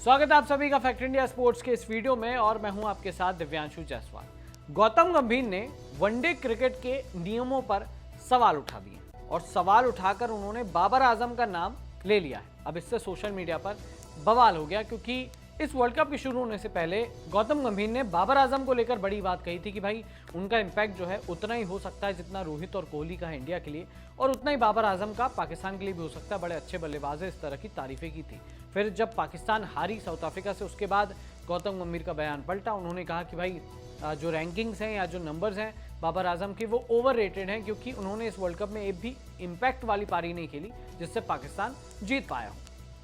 स्वागत है आप सभी का फैक्ट इंडिया स्पोर्ट्स के इस वीडियो में और मैं हूं आपके साथ दिव्यांशु जायसवाल। गौतम गंभीर ने वनडे क्रिकेट के नियमों पर सवाल उठा दिए और सवाल उठाकर उन्होंने बाबर आजम का नाम ले लिया है। अब इससे सोशल मीडिया पर बवाल हो गया क्योंकि इस वर्ल्ड कप के शुरू होने से पहले गौतम गंभीर ने बाबर आजम को लेकर बड़ी बात कही थी कि भाई उनका इम्पैक्ट जो है उतना ही हो सकता है जितना रोहित और कोहली का है इंडिया के लिए, और उतना ही बाबर आजम का पाकिस्तान के लिए भी हो सकता है। बड़े अच्छे बल्लेबाज है, इस तरह की तारीफें की थी। फिर जब पाकिस्तान हारी साउथ अफ्रीका से, उसके बाद गौतम गंभीर का बयान पलटा। उन्होंने कहा कि भाई जो रैंकिंग्स हैं या जो नंबर्स हैं बाबर आजम के, वो ओवर रेटेड हैं क्योंकि उन्होंने इस वर्ल्ड कप में एक भी इम्पैक्ट वाली पारी नहीं खेली जिससे पाकिस्तान जीत पाया हो।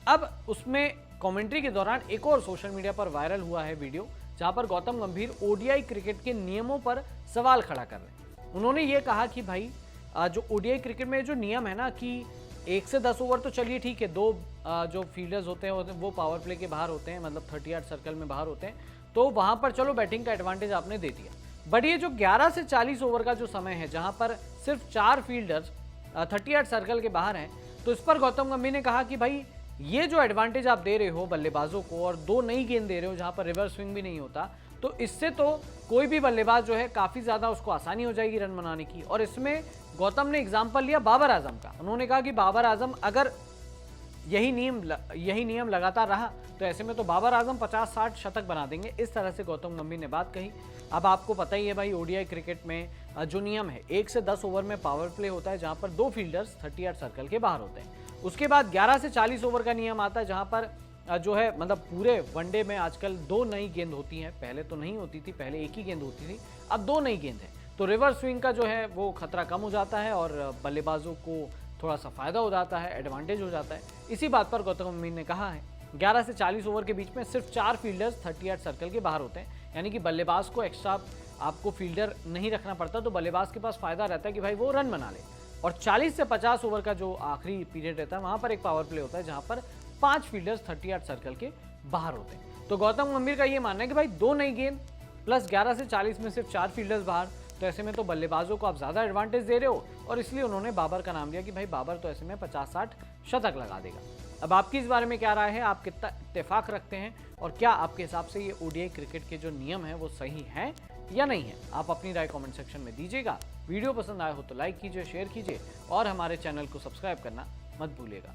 अब उसमें कमेंट्री के दौरान एक और सोशल मीडिया पर वायरल हुआ है वीडियो जहां पर गौतम गंभीर ओडीआई क्रिकेट के नियमों पर सवाल खड़ा कर रहे हैं। उन्होंने ये कहा कि भाई जो ओडीआई क्रिकेट में जो नियम है ना कि 1 से 10 ओवर तो चलिए ठीक है, दो जो फील्डर्स होते हैं वो पावर प्ले के बाहर होते हैं, मतलब 30 सर्कल में बाहर होते हैं, तो वहां पर चलो बैटिंग का एडवांटेज आपने दे दिया। बट ये जो 11 से 40 ओवर का जो समय है जहां पर सिर्फ 4 फील्डर्स 30 सर्कल के बाहर हैं, तो इस पर गौतम गंभीर ने कहा कि भाई ये जो एडवांटेज आप दे रहे हो बल्लेबाजों को और 2 नई गेंद दे रहे हो जहां पर रिवर्स स्विंग भी नहीं होता, तो इससे तो कोई भी बल्लेबाज जो है काफ़ी ज़्यादा उसको आसानी हो जाएगी रन बनाने की। और इसमें गौतम ने एग्जाम्पल लिया बाबर आजम का। उन्होंने कहा कि बाबर आजम अगर यही नियम लगातार रहा तो ऐसे में तो बाबर आजम 50-60 शतक बना देंगे। इस तरह से गौतम गंभीर ने बात कही। अब आपको पता ही है भाई ओडीआई क्रिकेट में जो नियम है 1 से 10 ओवर में पावर प्ले होता है जहां पर 2 फील्डर्स 30 सर्कल के बाहर होते हैं। उसके बाद 11 से 40 ओवर का नियम आता है जहां पर जो है मतलब पूरे वनडे में आजकल 2 नई गेंद होती हैं। पहले तो नहीं होती थी, पहले एक ही गेंद होती थी, अब 2 नई गेंद है, तो रिवर्स स्विंग का जो है वो खतरा कम हो जाता है और बल्लेबाजों को थोड़ा सा फायदा हो जाता है, एडवांटेज हो जाता है। इसी बात पर गौतम गंभीर ने कहा है 11 से 40 ओवर के बीच में सिर्फ 4 फील्डर्स 30 सर्कल के बाहर होते हैं, यानी कि बल्लेबाज को एक्स्ट्रा आपको फील्डर नहीं रखना पड़ता, तो बल्लेबाज के पास फायदा रहता है कि भाई वो रन बना ले। और 40 से 50 ओवर का जो आखिरी पीरियड रहता है वहां पर एक पावर प्ले होता है जहां पर 5 फील्डर्स 30 सर्कल के बाहर होते हैं। तो गौतम गंभीर का ये मानना है कि भाई 2 नई गेंद प्लस 11 से 40 में सिर्फ 4 फील्डर्स बाहर, तो ऐसे में तो बल्लेबाजों को आप ज़्यादा एडवांटेज दे रहे हो, और इसलिए उन्होंने बाबर का नाम लिया कि भाई बाबर तो ऐसे में 50-60 शतक लगा देगा। अब आपकी इस बारे में क्या राय है, आप कितना इत्तेफाक रखते हैं और क्या आपके हिसाब से ये ओडीआई क्रिकेट के जो नियम हैं वो सही हैं या नहीं है? आप अपनी राय कमेंट सेक्शन में दीजिएगा। वीडियो पसंद आया हो तो लाइक कीजिए, शेयर कीजिए और हमारे चैनल को सब्सक्राइब करना मत भूलिएगा।